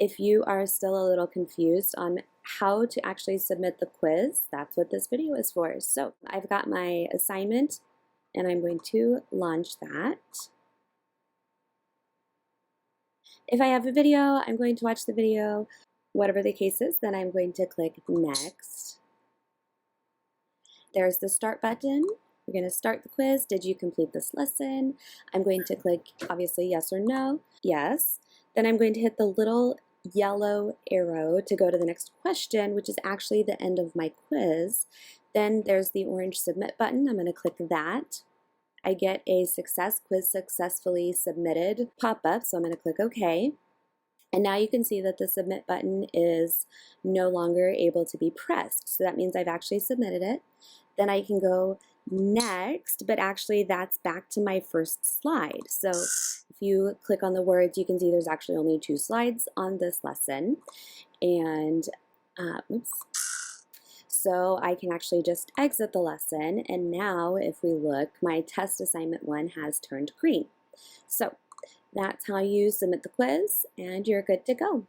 If you are still a little confused on how to actually submit the quiz, that's what this video is for. So I've got my assignment and I'm going to launch that. If I have a video, I'm going to watch the video. Whatever the case is, then I'm going to click next. There's the start button. We're going to start the quiz. Did you complete this lesson? I'm going to click, obviously, yes or no. Yes. Then I'm going to hit the little yellow arrow to go to the next question, which is actually the end of my quiz. Then there's the orange submit button. I'm going to click that. I get a success, quiz successfully submitted pop-up, so I'm going to click OK. And now you can see that the submit button is no longer able to be pressed. So that means I've actually submitted it. Then I can go next, but actually that's back to my first slide. So if you click on the words, you can see there's actually only 2 slides on this lesson. And oops. So I can actually just exit the lesson, and now if we look, my test assignment 1 has turned green. So that's how you submit the quiz, and you're good to go.